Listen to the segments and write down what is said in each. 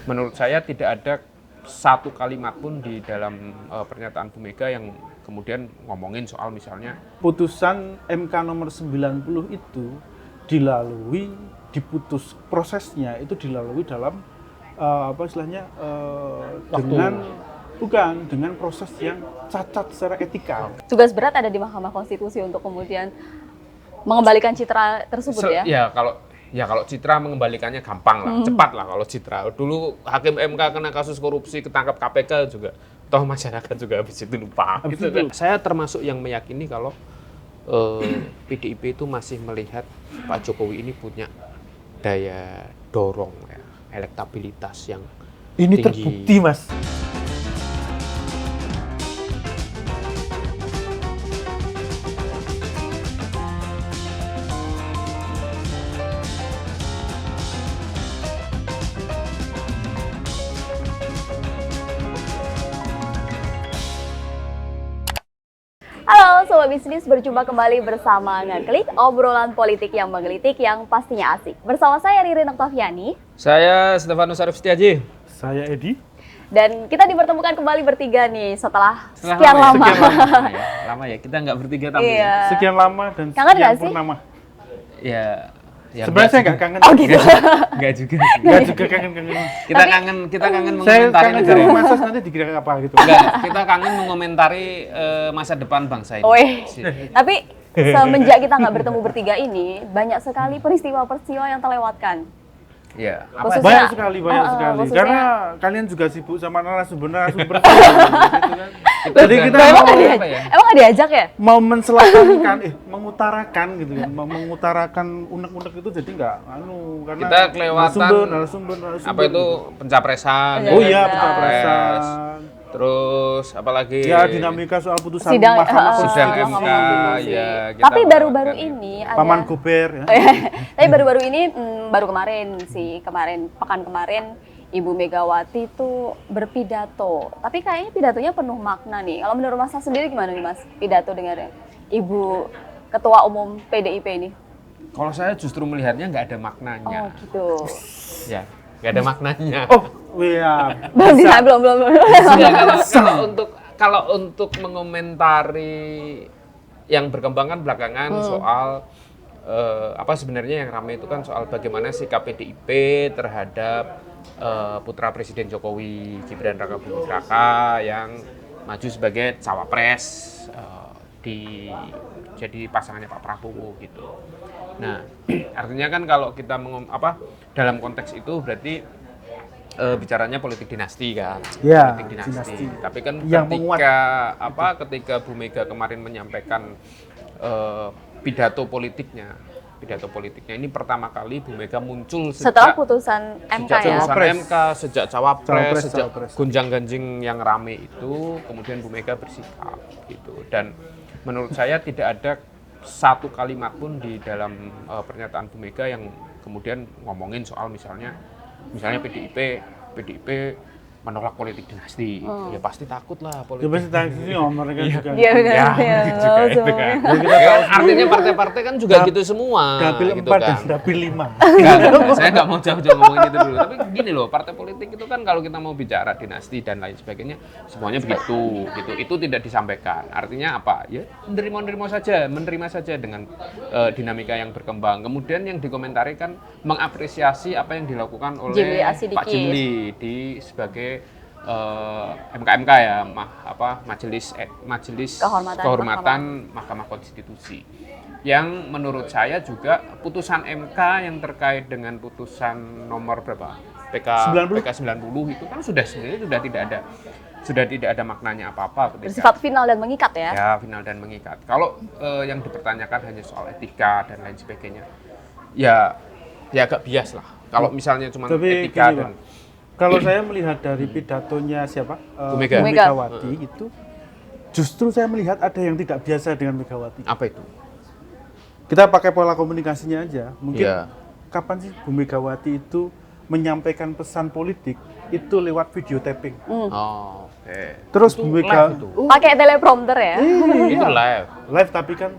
menurut saya tidak ada satu kalimat pun di dalam pernyataan Bu Mega yang kemudian ngomongin soal misalnya Putusan MK nomor 90 itu prosesnya itu dilalui dalam dengan proses yang cacat secara etika. Tugas berat ada di Mahkamah Konstitusi untuk kemudian mengembalikan citra tersebut ya? Kalau citra mengembalikannya gampang lah, cepat lah kalau citra. Dulu hakim MK kena kasus korupsi, ketangkap KPK juga, toh masyarakat juga habis itu lupa. Gitu kan. Saya termasuk yang meyakini kalau PDIP itu masih melihat Pak Jokowi ini punya daya dorong, ya, elektabilitas yang Ini tinggi. terbukti, Mas. Halo Sobat Bisnis, berjumpa kembali bersama Ngeklik, obrolan politik yang menggelitik yang pastinya asik. Bersama saya Ririn Oktaviani. Saya Stefanus Arif Setiaji. Saya Edi. Dan kita dipertemukan kembali bertiga nih setelah sekian lama. Lama ya, kita nggak bertiga tamu. Iya. Sekian lama dan Kangen sekian nggak sih? purnama. Ya Sebenarnya saya nggak kangen. Oh gitu. Nggak juga. Nggak juga kangen-kangen. Kita kangen Saya mengomentari kangen negara. sama Mas nanti dikira apa gitu. Enggak, kita kangen mengomentari masa depan bangsa ini. Wih. Tapi semenjak kita nggak bertemu bertiga ini, banyak sekali peristiwa-peristiwa yang terlewatkan. Iya. Khususnya- Banyak sekali. khususnya- Karena kalian juga sibuk sama narasumber gitu kan. Jadi kita Emang mau, nggak emang nggak diajak ya? mau menselakankan, mengutarakan gitu kan, mengutarakan unek-unek itu jadi nggak karena Kita kelewatan narasumber. apa itu pencapresan. Oh ya iya, kan? pencapresan. Terus apalagi Ya dinamika soal putusan Sidang, Mahkamah sidang Konstitusi. MK Konstitusi. ya. kita Tapi baru-baru bahkan. ini ada. Paman Gober ya. Tapi baru-baru ini, baru pekan kemarin, Ibu Megawati itu berpidato. Tapi kayaknya pidatonya penuh makna nih. Kalau menurut Mas sendiri gimana nih Mas, pidato dengan Ibu Ketua Umum PDIP ini? Kalau saya justru melihatnya nggak ada maknanya. Oh gitu. Ya, nggak ada maknanya. Oh, iya. Belum bisa, belum. Ya, kalau untuk mengomentari yang berkembang kan belakangan soal apa sebenarnya yang ramai itu kan soal bagaimana sikap PDIP terhadap putra Presiden Jokowi, Gibran Rakabuming Raka yang maju sebagai cawapres jadi pasangannya Pak Prabowo gitu. Nah, artinya kan kalau kita dalam konteks itu berarti bicaranya politik dinasti kan, Ya, politik dinasti. dinasti. Tapi kan Yang ketika Bu Mega kemarin menyampaikan pidato politiknya ini pertama kali Bu Mega muncul Setelah putusan MK ya? sejak cawapres, sejak Cawapres. gonjang-ganjing yang rame itu, kemudian Bu Mega bersikap gitu. Dan menurut saya tidak ada satu kalimat pun di dalam pernyataan Bu Mega yang kemudian ngomongin soal misalnya PDIP menolak politik dinasti. Ya pasti takut lah Ya politik. pasti tadi mereka juga. Iya benar. Ya, Ya, gitu kan, itu kan. Ya, kita Ya, tahu artinya partai-partai kan juga gitu semua. Dapil gitu 4 kan. dan dapil 5. Enggak, saya nggak mau jauh-jauh ngomongin itu dulu. Tapi gini loh, partai politik itu kan kalau kita mau bicara dinasti dan lain sebagainya, semuanya begitu, gitu. Itu tidak disampaikan. Artinya apa? Ya menerima saja dengan dinamika yang berkembang. Kemudian yang dikomentari kan mengapresiasi apa yang dilakukan oleh Jimli Asidiki. Pak Jimli sebagai MKMK ya, majelis kehormatan Mahkamah Konstitusi. Yang menurut saya juga putusan MK yang terkait dengan putusan nomor berapa? PK 90 itu kan sebenarnya sudah tidak ada maknanya apa-apa. Bersifat final dan mengikat ya? Ya, final dan mengikat. Kalau yang dipertanyakan hanya soal etika dan lain sebagainya, ya agak bias lah. Kalau misalnya cuma Tapi etika gini, dan Pak. Kalau saya melihat dari pidatonya siapa? Bu Mega. Bu Mega. Megawati itu justru saya melihat ada yang tidak biasa dengan Megawati. apa itu? Kita pakai pola komunikasinya aja. Mungkin Iya. kapan sih Bu Megawati itu menyampaikan pesan politik itu lewat video tapping. Oh, oke. Terus Itu Bu Mega live itu. Pakai teleprompter ya? Itu live. live tapi kan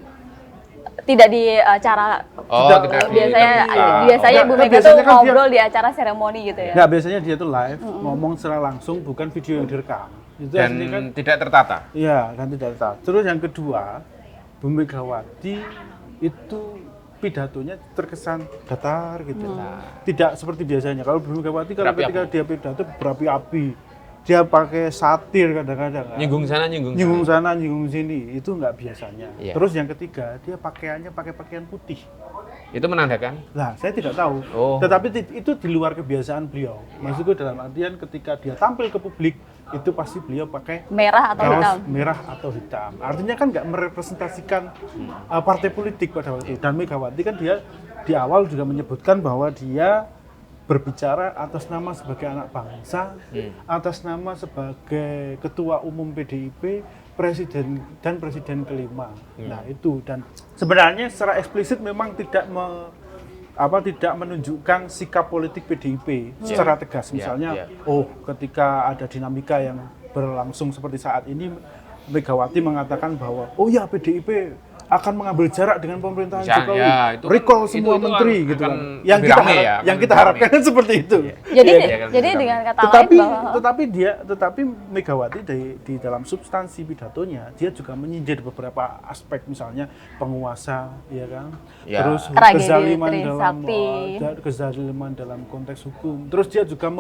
tidak di acara. Oh, Tidak, tidak Biasanya Enggak, Bu kan Mega tuh biasanya kan dia- ngobrol di acara seremoni gitu ya. Nggak, biasanya dia tuh live, ngomong secara langsung, bukan video yang direkam. Itu dan artinya kan, tidak tertata. iya, kan tidak tahu. Terus yang kedua, Bu Megawati itu pidatonya terkesan datar gitu. Tidak seperti biasanya. Kalau Bu Megawati kalau Berapi-api. ketika dia pidato berapi-api, dia pakai satir kadang-kadang. Kan. Nyinggung sana, nyinggung Nyinggung sana. sana, nyinggung sini, itu nggak biasanya. Iya. Terus yang ketiga, dia pakaiannya pakai pakaian putih. Itu menandakan Nah, saya tidak tahu. Oh. Tetapi itu di luar kebiasaan beliau. Maksudku dalam artian ketika dia tampil ke publik, itu pasti beliau pakai Merah atau kaos hitam. merah atau hitam. Artinya kan nggak merepresentasikan partai politik pada waktu itu. Dan Megawati kan dia di awal juga menyebutkan bahwa dia berbicara atas nama sebagai anak bangsa, atas nama sebagai ketua umum PDIP, presiden dan presiden kelima. Nah itu, dan sebenarnya secara eksplisit memang tidak tidak menunjukkan sikap politik PDIP secara tegas. Misalnya, ketika ada dinamika yang berlangsung seperti saat ini, Megawati mengatakan bahwa PDIP akan mengambil jarak dengan pemerintahan Misalnya, Jokowi, ya, itu recall kan- semua itu menteri akan gitu kan. lebih Yang kita rame ya, yang akan kita lebih harapkan kan seperti itu. Jadi Iya, kan, jadi benar. dengan kata Tetapi lain bahwa tetapi Megawati di dalam substansi pidatonya dia juga menyindir beberapa aspek, misalnya penguasa, ya kan, Ya. terus Tragedi kezaliman Trisakti. kezaliman dalam konteks hukum, terus dia juga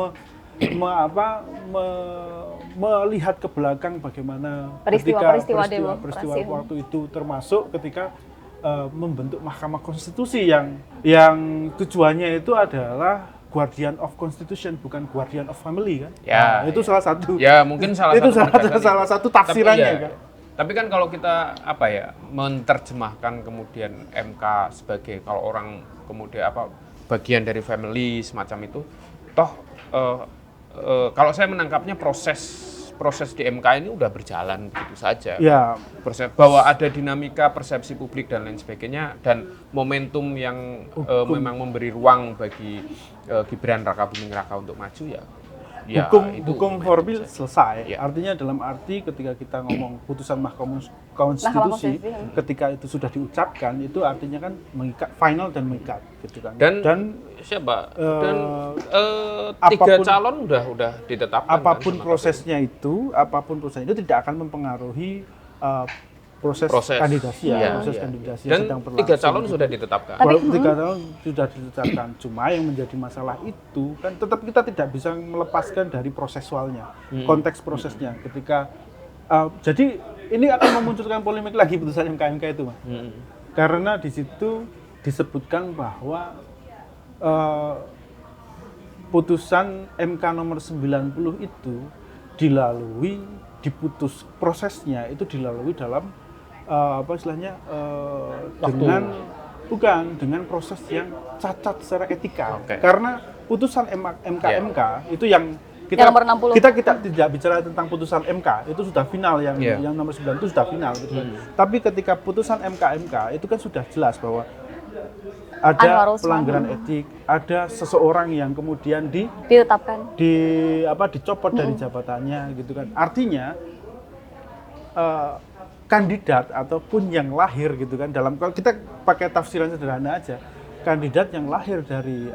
melihat ke belakang bagaimana Peristiwa-peristiwa peristiwa demokrasi. waktu itu, termasuk ketika membentuk Mahkamah Konstitusi yang tujuannya itu adalah Guardian of Constitution, bukan Guardian of Family kan? Ya, Nah, itu salah satu. Ya, mungkin salah itu satu pendekatan salah itu. satu tafsirannya Tapi ya, kan. Tapi kan kalau kita menerjemahkan kemudian MK sebagai kalau orang kemudian bagian dari family semacam itu, toh kalau saya menangkapnya proses di MK ini udah berjalan begitu saja. Ya, Bahwa ada dinamika persepsi publik dan lain sebagainya, dan momentum yang memang memberi ruang bagi Gibran Rakabuming Raka untuk maju ya hukum formil selesai. Ya. Artinya dalam arti ketika kita ngomong putusan Mahkamah Mahkamah Konstitusi, Konstitusi. ketika itu sudah diucapkan, itu artinya kan mengikat, final dan mengikat, gitu kan. Dan siapa? Dan tiga apapun- calon udah ditetapkan. apapun kan, sama prosesnya itu tidak akan mempengaruhi proses Proses. kandidasi Iya, proses iya. kandidasi Dan yang sedang berlangsung. tiga calon sudah ditetapkan. Tapi- Walaupun 3 tahun sudah ditetapkan, cuma yang menjadi masalah itu kan tetap kita tidak bisa melepaskan dari prosesualnya, konteks prosesnya. Ketika jadi ini akan memunculkan polemik lagi putusan MK itu, Mas. Karena di situ disebutkan bahwa putusan MK nomor 90 itu prosesnya itu dilalui dalam dengan proses yang cacat secara etika. Oke. Karena putusan MK itu yang Yang nomor 60. kita tidak bicara tentang putusan MK, itu sudah final, yang Yeah. yang nomor 9 itu sudah final gitu kan. Tapi ketika putusan MK itu kan sudah jelas bahwa ada Anwar Usman. pelanggaran etik, ada seseorang yang kemudian ditetapkan. dicopot dari jabatannya gitu kan. Artinya kandidat ataupun yang lahir gitu kan, kalau kita pakai tafsiran sederhana aja, kandidat yang lahir dari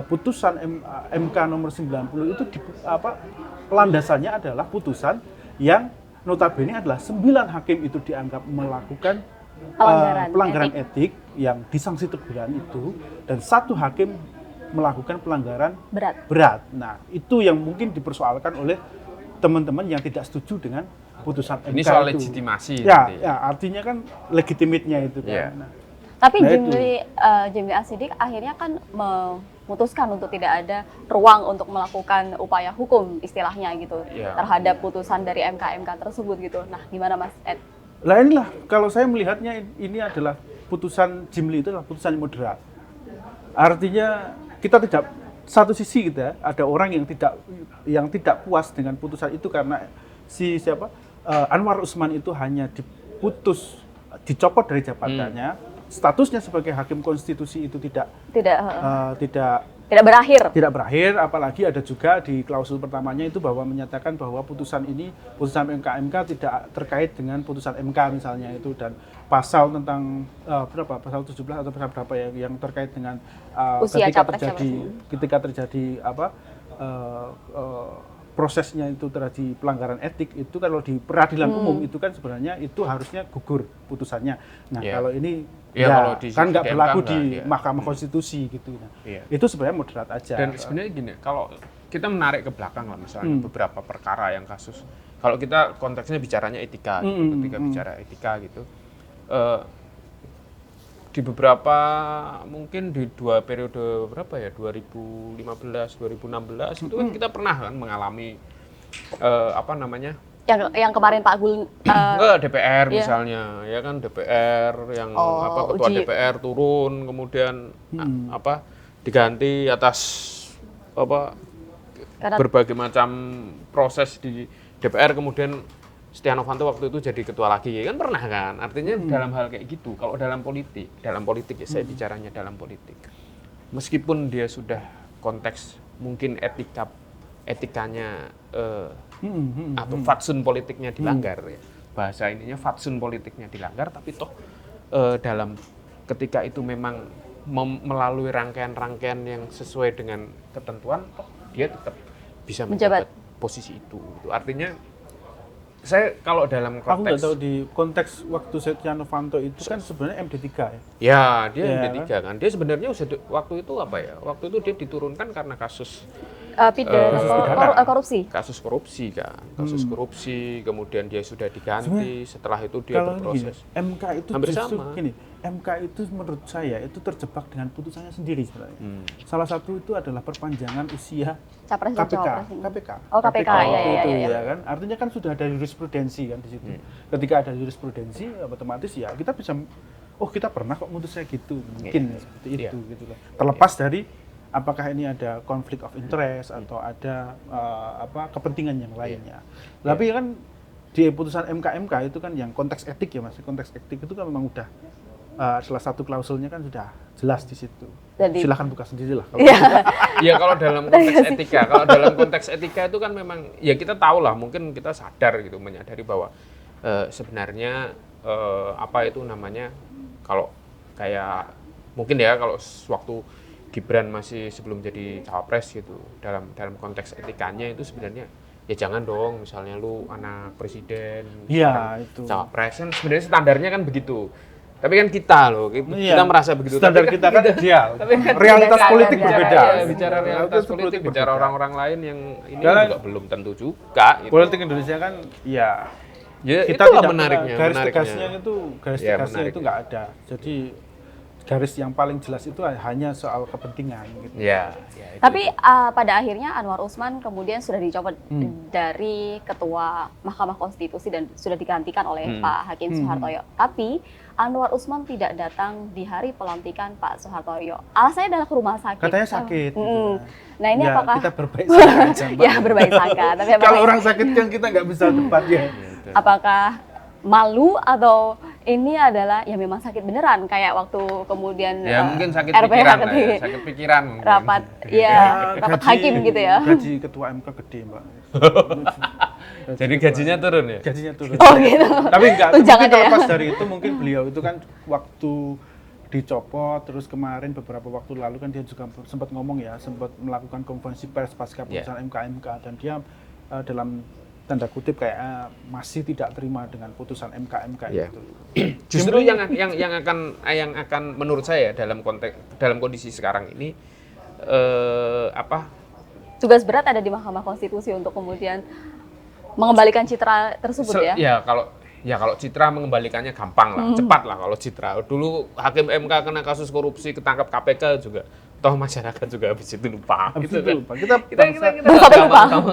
putusan MK nomor 90 itu landasannya adalah putusan yang notabene adalah 9 hakim itu dianggap melakukan pelanggaran etik yang disanksi teguran itu, dan 1 hakim melakukan pelanggaran berat. Nah, itu yang mungkin dipersoalkan oleh teman-teman yang tidak setuju dengan putusan MK Ini soal itu. legitimasi. Ya, nanti. ya, artinya kan legitimitnya itu kan. Iya. Nah, Tapi Nah, Jimli Asidik akhirnya kan memutuskan untuk tidak ada ruang untuk melakukan upaya hukum istilahnya gitu Iya. terhadap putusan dari MK tersebut gitu. Nah, gimana Mas Ed? Lah inilah kalau saya melihatnya ini adalah putusan Jimli itu adalah putusan yang moderat. Artinya kita tidak, satu sisi kita ada orang yang tidak puas dengan putusan itu karena Anwar Usman itu hanya dicopot dari jabatannya, statusnya sebagai hakim konstitusi itu tidak Tidak berakhir. apalagi ada juga di klausul pertamanya itu bahwa menyatakan bahwa putusan MK tidak terkait dengan putusan MK misalnya itu, dan pasal tentang pasal 17 atau pasal berapa ya yang terkait dengan Usia ketika capres, terjadi prosesnya itu terjadi pelanggaran etik itu kalau di peradilan umum itu kan sebenarnya itu harusnya gugur putusannya. Nah, kalau ini kalau di kan nggak MK berlaku di enggak, Mahkamah Konstitusi gitu. Nah, Iya. itu sebenarnya moderat aja. Dan sebenarnya gini, kalau kita menarik ke belakang lah misalnya beberapa perkara yang kasus, kalau kita konteksnya bicaranya etika, ketika bicara etika gitu, di beberapa mungkin di 2 periode berapa ya 2015 2016 itu kan kita pernah kan mengalami apa namanya yang kemarin Pak Gul enggak DPR Iya. misalnya ya kan DPR yang ketua uji. DPR turun kemudian apa diganti atas apa karena berbagai macam proses di DPR kemudian Setia Novanto waktu itu jadi ketua lagi kan pernah kan artinya dalam hal kayak gitu kalau dalam politik ya saya bicaranya dalam politik meskipun dia sudah konteks mungkin etikanya atau fatsun politiknya dilanggar ya bahasa ininya fatsun politiknya dilanggar tapi toh dalam ketika itu memang melalui rangkaian-rangkaian yang sesuai dengan ketentuan toh dia tetap bisa menjabat posisi itu artinya saya kalau dalam konteks... Aku nggak tahu di konteks waktu Setia Novanto itu kan sebenarnya MD3 ya? Ya, dia Ya, MD3 kan. Dia sebenarnya waktu itu apa ya? Waktu itu dia diturunkan karena kasus korupsi. Kasus korupsi kan. Kasus korupsi, kemudian dia sudah diganti, setelah itu dia Kalau berproses. gini, MK itu Hampir justru sama. gini, MK itu menurut saya itu terjebak dengan putusannya sendiri sebenarnya. Salah satu itu adalah perpanjangan usia Capres dan KPK. cawapres. KPK. Oh, KPK, waktu ya, itu ya. ya kan. Artinya kan sudah ada jurisprudensi kan di situ. Ketika ada jurisprudensi otomatis ya kita bisa kita pernah kok mutusnya gitu. Mungkin seperti itu gitu loh. Terlepas dari apakah ini ada konflik of interest atau ada kepentingan yang lainnya. Tapi kan di putusan MK itu kan yang konteks etik ya Mas. Konteks etik itu kan memang udah salah satu klausulnya kan sudah jelas di situ. Jadi, silahkan buka sendiri lah. Ya kalau dalam konteks etika itu kan memang ya kita tahu lah mungkin kita sadar gitu menyadari bahwa sebenarnya apa itu namanya kalau kayak mungkin ya kalau waktu Gibran masih sebelum jadi cawapres gitu dalam konteks etikanya itu sebenarnya ya jangan dong misalnya lu anak presiden itu cawapres kan sebenarnya standarnya kan begitu. Tapi kan kita loh, kita merasa begitu. Standar tapi kita kan ideal. Tapi kan realitas politik berbeda. Bicara realitas politik, bicara orang-orang lain yang ini juga belum tentu juga. Gitu. Politik Indonesia kan, ya kita tidak menariknya. Garis tegasnya itu nggak ada. Jadi garis yang paling jelas itu hanya soal kepentingan. Gitu. Ya, tapi pada akhirnya Anwar Usman kemudian sudah dicopot dari Ketua Mahkamah Konstitusi dan sudah digantikan oleh Pak Hakim Soehartoyo. Tapi Anwar Usman tidak datang di hari pelantikan Pak Soehartoyo. Alasannya adalah ke rumah sakit. Katanya sakit. Gitu. Nah ini ya, apakah kita berbaik sangka? Ya berbaik sangka. Tapi kalau orang sakit kan kita nggak bisa debat ya. Apakah malu atau ini adalah ya memang sakit beneran kayak waktu kemudian mungkin sakit pikiran lah ya, sakit pikiran mungkin. rapat rapat hakim gitu ya. Gaji ketua MK gede Mbak. Jadi gajinya turun ya? Gajinya turun. Oh gitu. Tapi enggak, Jangan mungkin ya. terlepas dari itu mungkin beliau itu kan waktu dicopot terus kemarin beberapa waktu lalu kan dia juga sempat ngomong ya, sempat melakukan konferensi pers pasca putusan MK dan dia dalam tanda kutip kayak masih tidak terima dengan putusan MK itu. Justru yang akan menurut saya dalam kondisi sekarang ini tugas berat ada di Mahkamah Konstitusi untuk kemudian mengembalikan citra tersebut ya. Kalau citra mengembalikannya gampang lah, cepat lah kalau citra. Dulu hakim MK kena kasus korupsi ketangkap KPK juga. Toh masyarakat juga habis itu lupa. Lupa. Kita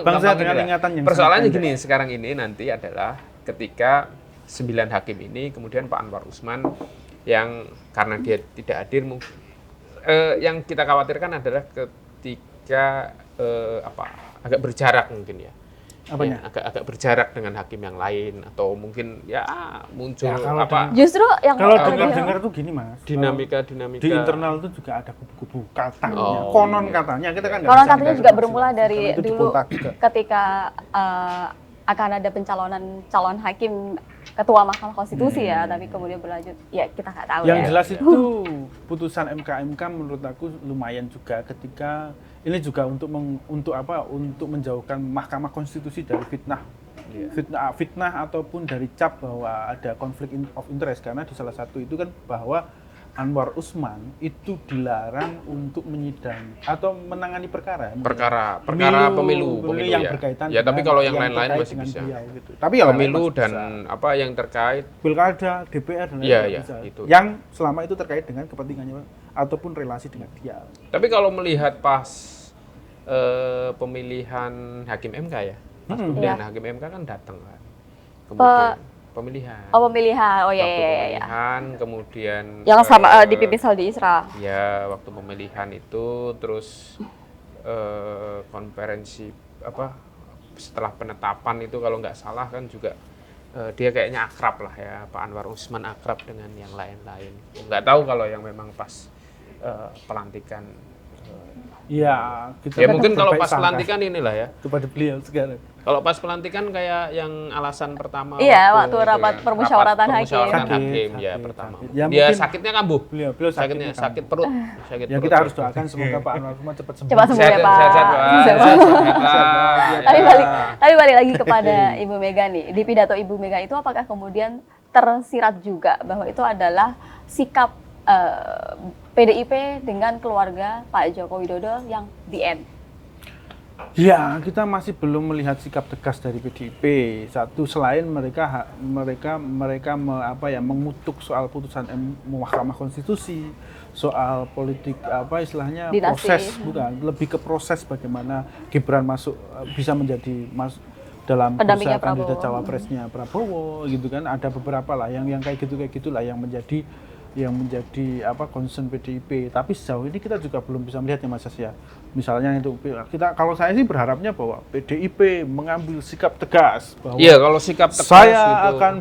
bangsa dengan ingatan yang persoalannya gini, sekarang ini nanti adalah ketika 9 hakim ini kemudian Pak Anwar Usman yang karena dia tidak hadir yang kita khawatirkan adalah ketika agak berjarak mungkin ya. Apanya? Agak berjarak dengan hakim yang lain atau mungkin ya muncul Justru yang kalau dengar tuh gini Mas, dinamika di internal itu juga ada kubu-kubu katanya, katanya kita kan konon katanya juga bermula dari dulu ketika akan ada pencalonan calon hakim ketua Mahkamah Konstitusi ya, tapi kemudian berlanjut ya kita nggak tahu Yang ya. jelas itu putusan MK menurut aku lumayan juga ketika ini juga untuk menjauhkan Mahkamah Konstitusi dari fitnah ataupun dari cap bahwa ada konflik of interest, karena di salah satu itu kan bahwa Anwar Usman itu dilarang untuk menyidang atau menangani perkara pemilu yang ya. berkaitan Ya, tapi dengan kalau yang lain-lain terkait masih dengan bisa. beliau, gitu. Tapi yang Pemilu lain-lain dan masih bisa. apa yang terkait. Pilkada, DPR dan Iya, lain-lain iya, bisa. itu. Yang selama itu terkait dengan kepentingannya ataupun relasi dengan dia. Tapi kalau melihat pas pemilihan Hakim MK ya, pas pemilihan Hakim MK kan datang kan. Kemudian pemilihan. Oh, pemilihan. Oh Waktu ya. pemilihan, kemudian Yang sama dipimpin Saldi Isra. ya waktu pemilihan itu terus konferensi apa setelah penetapan itu kalau nggak salah kan juga dia kayaknya akrab lah ya, Pak Anwar Usman akrab dengan yang lain-lain. Nggak tahu kalau yang memang pas pelantikan. Iya, kita Ya mungkin kalau berbaik pas sangka pelantikan inilah ya. kepada beliau sekarang. Kalau pas pelantikan kayak yang alasan pertama Iya, waktu itu rapat ya, permusyawaratan hakim. permusyawaratan Sakit, hakim ya sakit, pertama. sakit. Ya, Dia mungkin sakitnya kambuh. Beliau Sakitnya sakitnya sakit perut, sakit Ya perut. kita harus doakan semoga Pak Anwar Usman cepat sembuh. Cepat sembuh ya, Pak. Sehat-sehat, Pak. Sehat. Sehat-sehat. Tapi balik lagi kepada Ibu Mega nih. Di pidato Ibu Mega itu apakah kemudian tersirat juga bahwa itu adalah sikap PDIP dengan keluarga Pak Joko Widodo yang the end? Ya, kita masih belum melihat sikap tegas dari PDIP. Satu, selain mereka mengutuk soal putusan Mahkamah Konstitusi, soal politik istilahnya Dinasti. proses, bukan lebih ke proses bagaimana Gibran bisa menjadi dalam Pendampingnya bursa kandidat Prabowo. cawapresnya Prabowo gitu kan. Ada beberapa lah yang kayak gitulah yang menjadi concern PDIP. Tapi sejauh ini kita juga belum bisa melihat ya Mas Yas ya. Misalnya itu kalau saya sih berharapnya bahwa PDIP mengambil sikap tegas bahwa Iya, kalau sikap tegas saya gitu. akan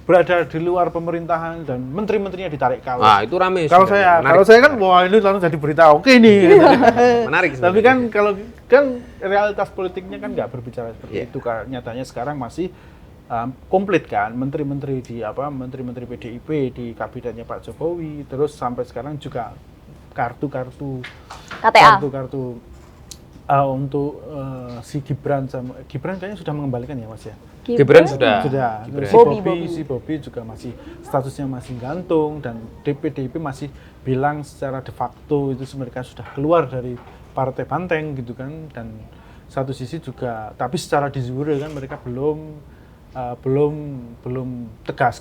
berada di luar pemerintahan dan menteri-menterinya ditarik kalah. Nah, itu rame. Kalau saya kan wah ini langsung jadi berita oke nih. Menarik. Tapi kan kalau realitas politiknya kan nggak berbicara seperti Iya. itu. Nyatanya sekarang masih komplit kan menteri-menteri PDIP di kabinetnya Pak Jokowi, terus sampai sekarang juga kartu KTA. untuk si Gibran kayaknya sudah mengembalikan ya Mas ya. Gibran sudah. Terus Bobby. si Bobby juga masih statusnya masih gantung, dan PDIP masih bilang secara de facto itu mereka sudah keluar dari partai banteng gitu kan. Dan satu sisi juga, tapi secara de jure kan mereka belum tegas.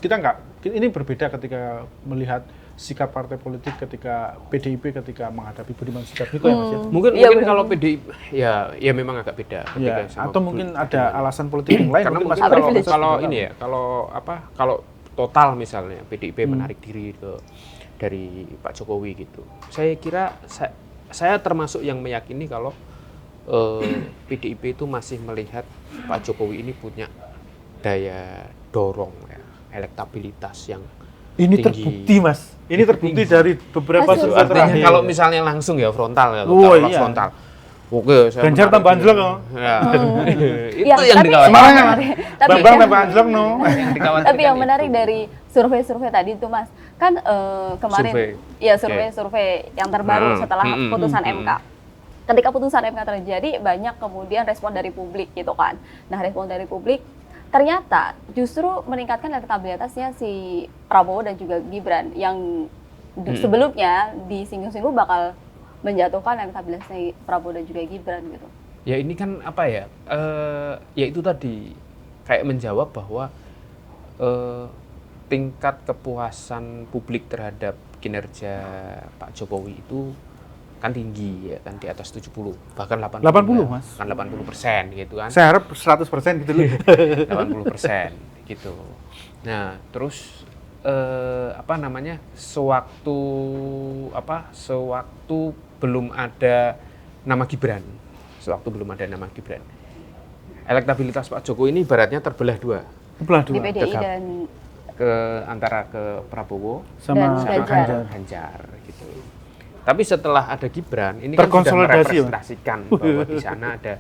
Ini berbeda ketika melihat sikap partai politik ketika PDIP ketika menghadapi Budiman Sujatmiko ya Mas ya. Mungkin Iya, benar. kalau PDIP ya memang agak beda. Ya, ketika sama atau mungkin ada alasan politik yang lain. karena mungkin masih kalau privilege. ini ya, kalau total misalnya PDIP menarik diri dari Pak Jokowi gitu. Saya kira saya termasuk yang meyakini kalau PDIP itu masih melihat Pak Jokowi ini punya daya dorong ya, elektabilitas yang Ini tinggi. terbukti Mas. Ini terbukti dari beberapa Hasil survei Artinya terakhir. kalau misalnya langsung ya frontal ya, Oh, kalau iya. frontal. Oke, saya Ganjar menarik tambah diri. anjlok, oh. Ya. Itu Ya, yang tapi- dikhawatirkan. Semarang kan? Tapi Bambang tambah anjlok no. Yang dikhawatirkan Tapi yang itu. menarik dari survei-survei tadi itu Mas, kan kemarin Survei. ya Oke. survei yang terbaru setelah putusan MK. Ketika putusan MK terjadi, banyak kemudian respon dari publik gitu kan. Nah, respon dari publik ternyata justru meningkatkan elektabilitasnya si Prabowo dan juga Gibran yang sebelumnya disinggung-singgung bakal menjatuhkan elektabilitasnya Prabowo dan juga Gibran gitu. Ya ini kan apa ya? Ya itu tadi kayak menjawab bahwa tingkat kepuasan publik terhadap kinerja Pak Jokowi itu kan tinggi ya kan, di atas 70 bahkan 80 80, ya. Mas. Kan 80% gitu kan. Saya harap 100% gitu loh. 80% gitu. Nah, terus sewaktu belum ada nama Gibran. Elektabilitas Pak Jokowi ini ibaratnya terbelah dua, Belah Di dua. PDI Tegap. dan antara ke Prabowo Sama Dan Ganjar. Ganjar gitu. Tapi setelah ada Gibran, ini kan sudah Terkonsolidasi, ya? merepresentasikan bahwa di sana ada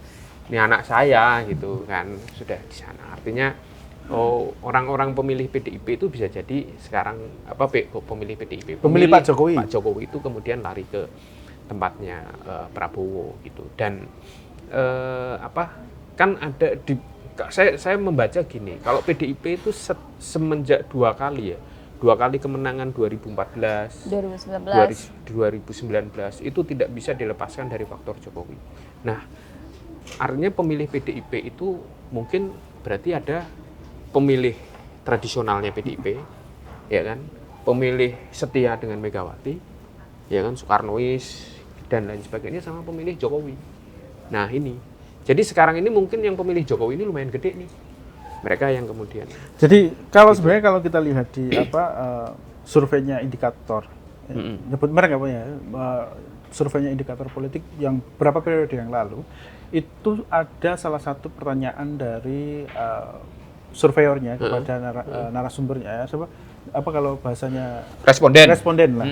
ini anak saya gitu kan, sudah di sana. Artinya orang-orang pemilih PDIP itu bisa jadi sekarang pemilih PDIP, Pemilih Pak Jokowi. Pak Jokowi itu kemudian lari ke tempatnya Prabowo gitu. Dan kan ada saya membaca gini, kalau PDIP itu semenjak dua kali kemenangan 2014, 2019 itu tidak bisa dilepaskan dari faktor Jokowi. Nah, artinya pemilih PDIP itu mungkin berarti ada pemilih tradisionalnya PDIP, ya kan, pemilih setia dengan Megawati, ya kan, Soekarnois dan lain sebagainya, sama pemilih Jokowi. Nah ini, jadi sekarang ini mungkin yang pemilih Jokowi ini lumayan gede nih, mereka yang kemudian. Jadi kalau sebenarnya kalau kita lihat di surveinya indikator, nyebut merek apa ya, surveinya indikator politik yang berapa periode yang lalu, itu ada salah satu pertanyaan dari surveyornya kepada narasumbernya, ya, apa kalau bahasanya responden lah,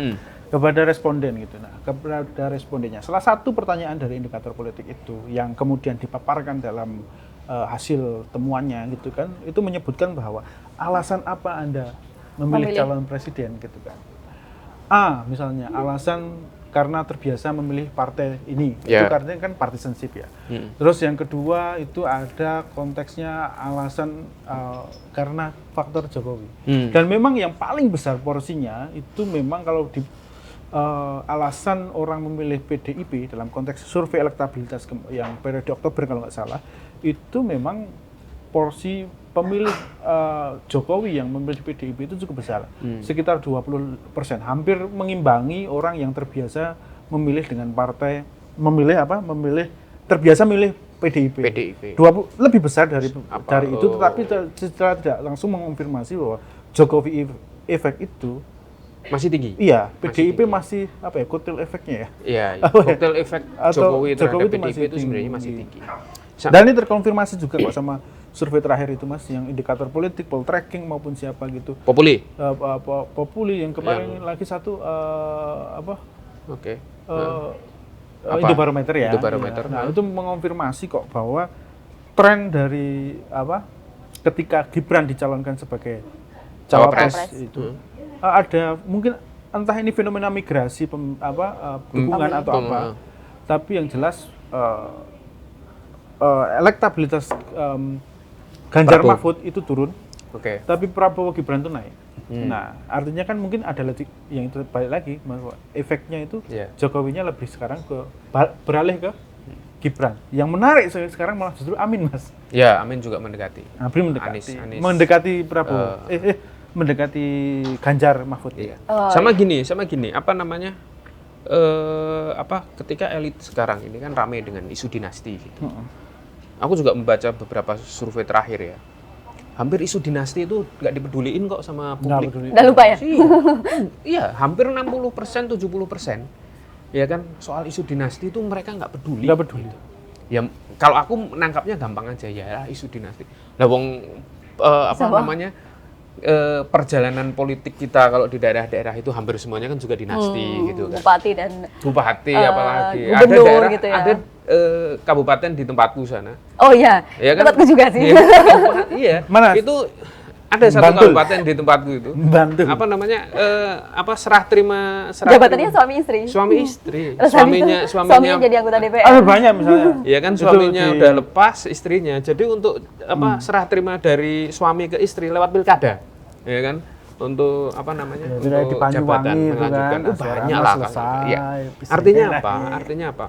kepada responden gitu. Nah, kepada respondennya, salah satu pertanyaan dari indikator politik itu yang kemudian dipaparkan dalam hasil temuannya gitu kan, itu menyebutkan bahwa alasan apa Anda memilih calon presiden gitu kan. Misalnya alasan karena terbiasa memilih partai ini, itu karena kan partisanship ya. Terus yang kedua itu ada konteksnya alasan karena faktor Jokowi. Dan memang yang paling besar porsinya itu memang kalau di alasan orang memilih PDIP dalam konteks survei elektabilitas yang periode Oktober kalau nggak salah, itu memang porsi pemilih Jokowi yang memilih PDIP itu cukup besar, sekitar 20%, hampir mengimbangi orang yang terbiasa memilih dengan partai, terbiasa milih PDIP. 20 lebih besar dari itu, tetapi secara tidak langsung mengonfirmasi bahwa Jokowi efek itu masih tinggi. Iya, PDIP masih kotel efeknya ya. Iya, kotel efek Jokowi terhadap PDIP itu sebenarnya masih tinggi. Dan ini terkonfirmasi juga kok sama survei terakhir itu Mas, yang indikator politik, poll tracking maupun siapa gitu. Populi. Populi yang kemarin lagi satu Oke. Indobarometer ya. Indobarometer. Nah, itu mengonfirmasi kok bahwa tren dari ketika Gibran dicalonkan sebagai cawapres itu ada mungkin entah ini fenomena migrasi dukungan atau apa. Tapi yang jelas elektabilitas Ganjar Mahfud itu turun, tapi Prabowo Gibran itu naik. Nah, artinya kan mungkin ada yang itu balik lagi, efeknya itu Jokowinya lebih sekarang beralih ke Gibran. Yang menarik sekarang malah justru Amin, Mas. Ya, Amin juga mendekati. Amin mendekati Prabowo, mendekati Ganjar Mahfud. Iya. Sama gini, apa namanya? Ketika elit sekarang ini kan ramai dengan isu dinasti gitu. Aku juga membaca beberapa survei terakhir ya. Hampir isu dinasti itu nggak dipeduliin kok sama publik. Udah lupa ya? Iya, hampir 60%, 70%. Ya kan, soal isu dinasti itu mereka nggak peduli. Nggak peduli. Gitu. Ya, kalau aku menangkapnya gampang aja ya, isu dinasti. Lah wong perjalanan politik kita kalau di daerah-daerah itu hampir semuanya kan juga dinasti gitu kan. Bupati apalagi. Gubernur, ada daerah, gitu ya. ada kabupaten di tempatku sana. Oh iya, ya kan? Tempatku juga sih. Iya. Mana? Itu ada satu kabupaten di tempatku itu. Bantul. Serah terima jabatannya suami istri. Suaminya jadi anggota DPR. Banyak misalnya. Iya kan, suaminya udah lepas, istrinya. Jadi untuk serah terima dari suami ke istri lewat pilkada. Ya kan? Untuk untuk jabatan melanjutkan. Banyak lah kan. Ya. Artinya apa?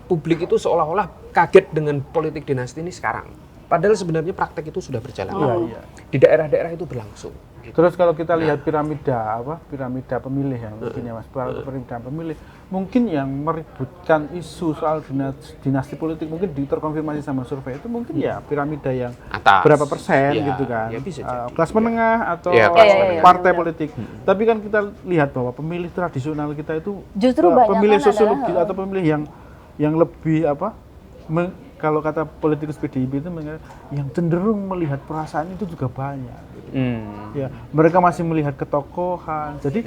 Publik itu seolah-olah kaget dengan politik dinasti ini sekarang. Padahal sebenarnya praktek itu sudah berjalan. Di daerah-daerah itu berlangsung. Gitu. Terus kalau kita lihat piramida pemilih ya mungkin ya Mas, piramida pemilih mungkin yang meributkan isu soal dinasti politik mungkin terkonfirmasi sama survei itu mungkin ya piramida yang atas, berapa persen gitu kan, kelas menengah atau partai politik. Tapi kan kita lihat bahwa pemilih tradisional kita itu justru pemilih sosiologi atau pemilih yang lebih kalau kata politikus PDIP itu yang cenderung melihat perasaan itu juga banyak. Gitu. Ya, mereka masih melihat ketokohan. Jadi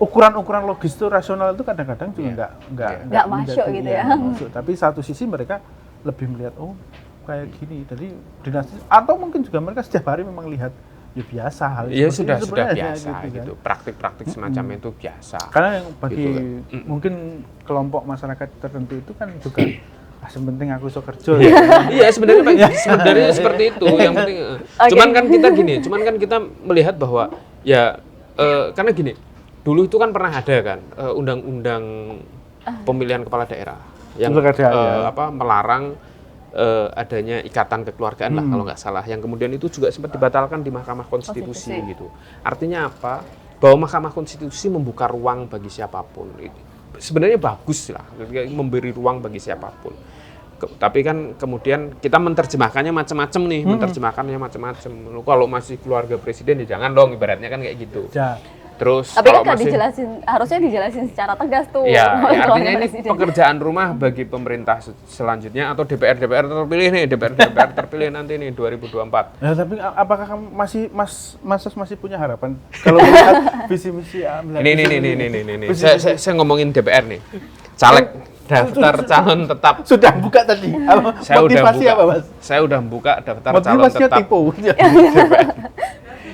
ukuran-ukuran logis itu rasional itu kadang-kadang juga nggak masuk gitu ya. Masuk. Tapi satu sisi mereka lebih melihat kayak gini. Jadi dinasti atau mungkin juga mereka setiap hari memang lihat ya biasa hal Iya seperti sudah itu sebenarnya biasa kan. gitu. Praktik-praktik semacam itu biasa. Karena yang bagi Gitu mungkin kelompok masyarakat tertentu itu kan juga penting aku iso kerja Iya sebenarnya seperti itu yang penting. Cuman kan kita melihat bahwa ya karena gini, dulu itu kan pernah ada kan undang-undang pemilihan kepala daerah yang melarang adanya ikatan kekeluargaan lah kalau nggak salah, yang kemudian itu juga sempat dibatalkan di Mahkamah Konstitusi gitu. Artinya apa? Bahwa Mahkamah Konstitusi membuka ruang bagi siapapun. Sebenarnya bagus lah, memberi ruang bagi siapapun. Tapi kan kemudian kita menerjemahkannya macam-macam nih, Kalau masih keluarga presiden ya jangan dong, ibaratnya kan kayak gitu. Ya. Terus tapi kalau kan masih harusnya dijelasin secara tegas tuh. ya artinya ini presiden. pekerjaan rumah bagi pemerintah selanjutnya atau DPR terpilih nih, DPR terpilih nanti nih 2024. Ya, tapi apakah kamu masih punya harapan kalau melihat visi misi Ini. Saya ngomongin DPR nih. Caleg daftar calon tetap sudah buka tadi. Motivasi apa, Mas? Saya udah buka daftar calon Motivasinya tetap tipu. DPR.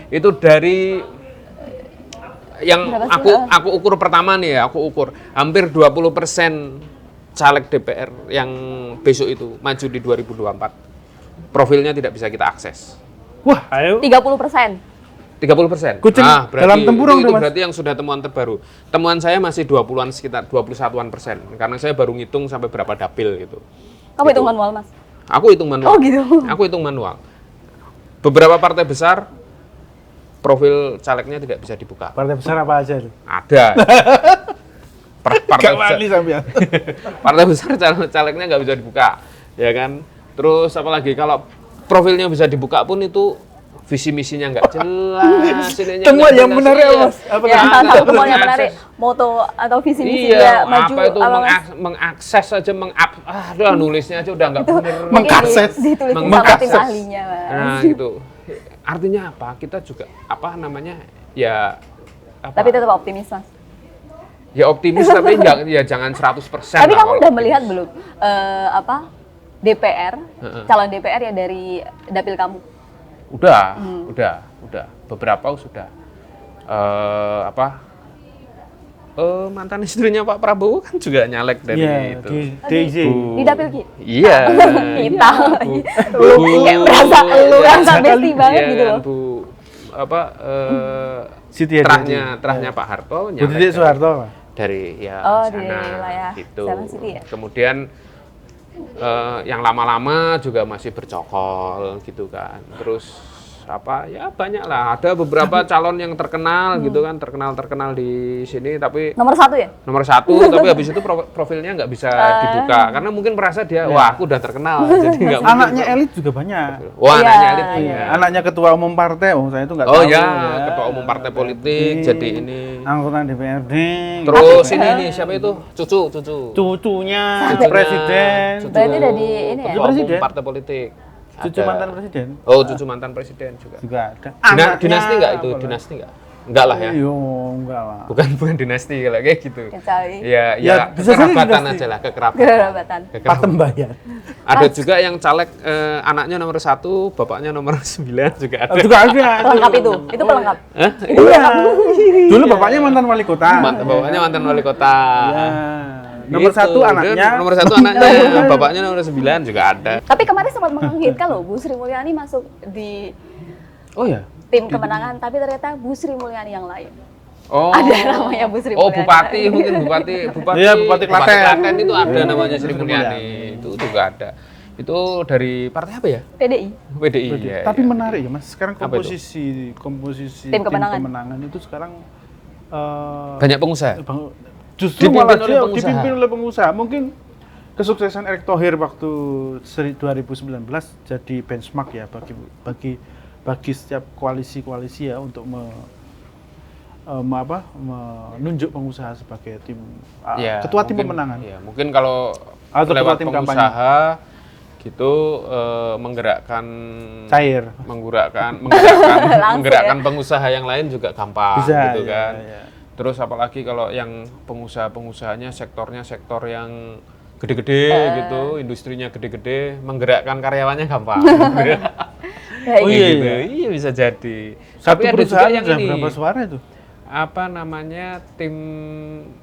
Itu dari yang aku ukur pertama nih ya, hampir 20% caleg DPR yang besok itu maju di 2024. Profilnya tidak bisa kita akses. Wah, ayo. 30%. 30%. Kucing dalam tempurung itu berarti yang sudah temuan terbaru. Temuan saya masih 20-an, sekitar 21%. Karena saya baru ngitung sampai berapa dapil gitu. Kamu hitung manual, Mas? Aku hitung manual. Oh gitu. Aku hitung manual. Beberapa partai besar profil calegnya tidak bisa dibuka. Partai besar apa aja itu? Ada. Partai besar calegnya nggak bisa dibuka, ya kan? Terus apalagi kalau profilnya bisa dibuka pun itu visi misinya nggak jelas. Temuan yang menarik, Mas. Salah satu temuan yang menarik, moto atau visi misi dia maju. Apa itu mengakses aja, nulisnya aja udah nggak benar. Mengakses, ditulis sama tim ahlinya, Mas. Nah, gitu. Artinya apa? Kita juga Tapi tetap optimis, Mas. Ya optimis tapi jangan 100%. Tapi kamu udah melihat belum DPR, calon DPR ya dari dapil kamu? Udah. Beberapa sudah. Mantan istrinya Pak Prabowo kan juga nyalek dari itu. Di dapil kita. Iya. Kita. Kayak berasa bestie banget gitu loh. Bu terahnya Pak Harto nyalek. Budi Soeharto dari di wilayah gitu. Seven City ya. Kemudian yang lama-lama juga masih bercokol gitu kan. Terus banyak lah, ada beberapa calon yang terkenal gitu kan, terkenal di sini tapi nomor satu tapi habis itu profilnya nggak bisa dibuka karena mungkin merasa dia wah aku udah terkenal jadi nggak mungkin. Anaknya elit juga banyak. Anaknya elit banyak. Anaknya ketua umum partai, saya itu nggak tahu. Ketua umum partai politik jadi ini anggota DPRD. Terus ini siapa itu cucunya presiden. Berarti udah di ini ya. Ketua umum partai politik. Cucu mantan presiden? Cucu mantan presiden juga ada. Dinasti nggak itu? Dinasti nggak? Enggak lah ya? Enggak lah. Bukan dinasti kalau kayak gitu. Ya kekerabatan aja lah, kekerabatan. Patembayan. Ada juga yang caleg anaknya nomor 1, bapaknya nomor 9 juga ada. Pelengkap itu pelengkap. Iya. Dulu bapaknya mantan wali kota. Bapaknya mantan wali kota. Nomor gitu. 1 anaknya. Nomor 1 anaknya, bapaknya nomor 9 juga ada. Tapi kemarin sempat mengagetkan loh, Bu Sri Mulyani masuk di tim kemenangan, tapi ternyata Bu Sri Mulyani yang lain. Ada namanya Bu Sri Mulyani. Bupati Iya, Bupati Klaten itu ada namanya Sri Mulyani. Itu juga ada. Itu dari partai apa ya? PDI. Ya, tapi menarik ya, Mas. Sekarang komposisi tim kemenangan itu sekarang banyak pengusaha. Justru malah dia dipimpin oleh pengusaha. Mungkin kesuksesan Erick Thohir waktu 2019 jadi benchmark ya bagi setiap koalisi ya untuk menunjuk pengusaha sebagai tim ketua tim pemenangan. Ya, mungkin kalau lewat tim pengusaha kampanye gitu menggerakkan pengusaha yang lain juga gampang gitu kan. Terus apalagi kalau yang pengusahanya sektornya sektor yang gede-gede gitu, industrinya gede-gede, menggerakkan karyawannya gampang. Kayak Oh, gitu. iya, Gitu. iya. Iya bisa jadi. Satu Tapi ada juga perusahaan yang ada ini, berapa suara itu? apa namanya, tim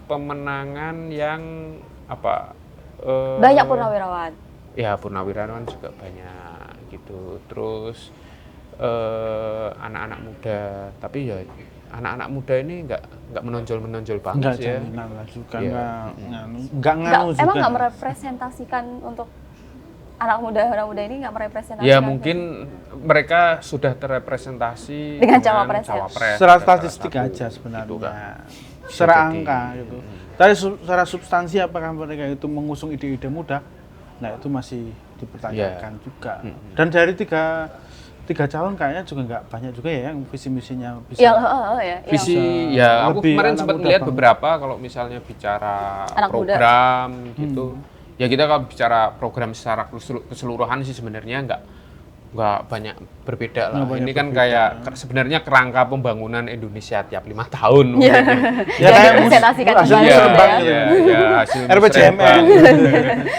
pemenangan yang apa? Banyak purnawirawan. Ya purnawirawan juga banyak gitu. Terus anak-anak muda, tapi ya anak-anak muda ini nggak menonjol banget Enggak sih ya. jaminan lah juga, Iya. enggak nganu juga. Emang nggak merepresentasikan untuk anak muda ini nggak merepresentasikan? Ya mungkin mereka sudah terrepresentasi Dengan cawapres ya? Secara salah statistik satu, aja gitu sebenarnya. kan. Secara Bisa jadi. angka gitu. Tapi secara substansi apakah mereka itu mengusung ide-ide muda? Nah, itu masih dipertanyakan juga. Dan dari tiga calon kayaknya juga nggak banyak juga ya yang visi misinya bisa. Visi Bisa ya aku lebih kemarin anak sempat muda melihat banget. beberapa kalau misalnya bicara Anak muda. program gitu. Ya kita kalau bicara program secara keseluruhan sih sebenarnya nggak banyak berbeda lah. Nggak banyak Ini kan berbeda. kayak sebenarnya kerangka pembangunan Indonesia tiap 5 tahun. Iya. mungkin. Ya, kayak dipresentasikan hasil kembali Iya, gitu musrembang ya. gitu. ya hasil RPJMN. musrembang.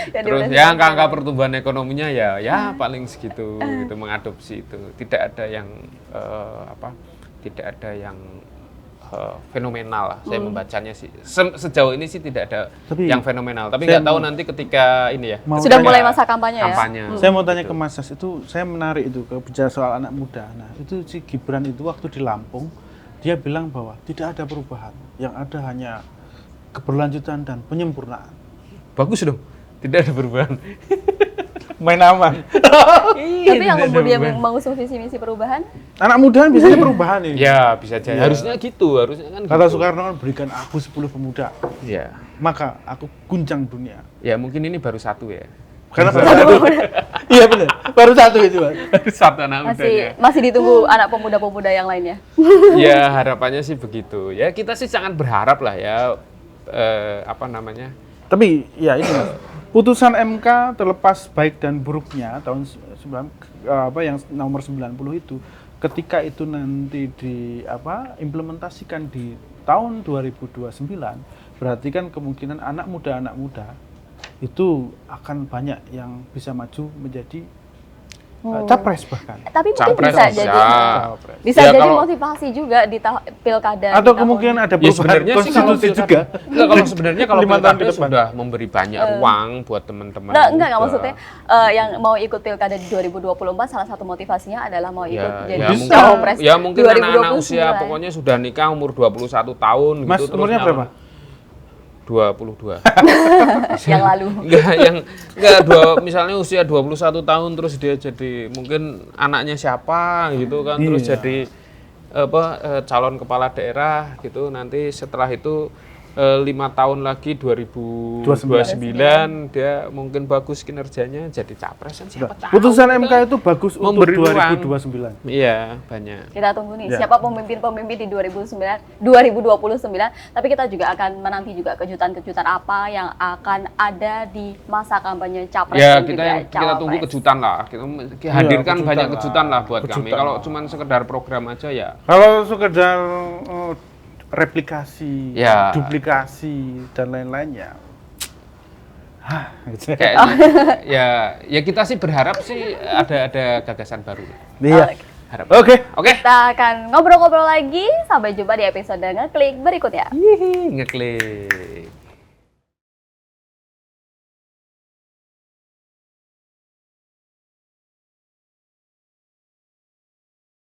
Ya, Terus ya angka pertumbuhan ekonominya ya paling segitu gitu mengadopsi itu. Tidak ada yang tidak ada yang fenomenal lah. Saya membacanya sih sejauh ini sih tidak ada Tapi yang fenomenal. Tapi saya nggak tahu mau- nanti ketika ini ya. Mau Sudah tanya- mulai masa kampanye ya? Saya mau tanya ke Mas Sas, itu saya menarik itu ke bicara soal anak muda. Nah, itu si Gibran itu waktu di Lampung dia bilang bahwa tidak ada perubahan, yang ada hanya keberlanjutan dan penyempurnaan. Bagus dong. Tidak ada perubahan. Main aman. Tapi yang kemudian mengusung visi misi perubahan, Anak muda kan biasanya perubahan ini. Ya bisa jadi. Harusnya gitu, harusnya kan Kata gitu. Soekarno kan berikan aku 10 pemuda, Ya. maka aku guncang dunia. Ya mungkin ini baru satu ya. Karena baru satu. Iya benar, baru satu itu, Mas. Baru satu anak mudanya. masih ditunggu anak pemuda-pemuda yang lainnya. Ya harapannya sih begitu. Ya kita sih sangat berharap lah ya apa namanya. Tapi ya ini Mas, putusan MK terlepas baik dan buruknya tahun yang nomor 90 itu, ketika itu nanti implementasikan di tahun 2029, berarti kan kemungkinan anak muda itu akan banyak yang bisa maju menjadi capres bahkan. Tapi mungkin Capres bisa jadi Capres. bisa Ya, jadi kalau- motivasi juga di pilkada. Atau di kemungkinan tahun- ada Ya, perubahan sebenarnya sih kalau konstitusi juga. Enggak, kalau sebenarnya kalau 5 tahun ke pilkada depan. sudah memberi banyak ruang buat teman-teman. Enggak muda. maksudnya yang mau ikut pilkada di 2024 salah satu motivasinya adalah mau ikut jadi mungkin, cawapres ya mungkin anak-anak 2029. usia pokoknya sudah nikah umur 21 tahun Mas, gitu. terus umurnya nyalon. berapa? 22. yang lalu. Enggak, misalnya usia 21 tahun terus dia jadi mungkin anaknya siapa gitu kan, terus Iya. jadi calon kepala daerah gitu, nanti setelah itu 5 tahun lagi 2029 dia mungkin bagus kinerjanya jadi capres kan, siapa tahu. Putusan MK itu bagus untuk Memberi ruang. 2029. Iya, banyak. Kita tunggu nih Ya. siapa pemimpin-pemimpin di 2029, tapi kita juga akan menanti juga kejutan-kejutan apa yang akan ada di masa kampanye capres Ya dan kita juga kita tunggu cawapres. kejutan lah. Kita hadirkan kejutan banyak lah. kejutan lah buat kami. Kejutan Kalau lah. cuman sekedar program aja ya. Kalau sekedar replikasi, Ya. duplikasi dan lain-lainnya. Gitu. Kayaknya ya kita sih berharap sih ada gagasan baru. Iya. Harap. Oke. Oke. Kita akan ngobrol-ngobrol lagi. Sampai jumpa di episode Ngeklik berikutnya. Ngeklik.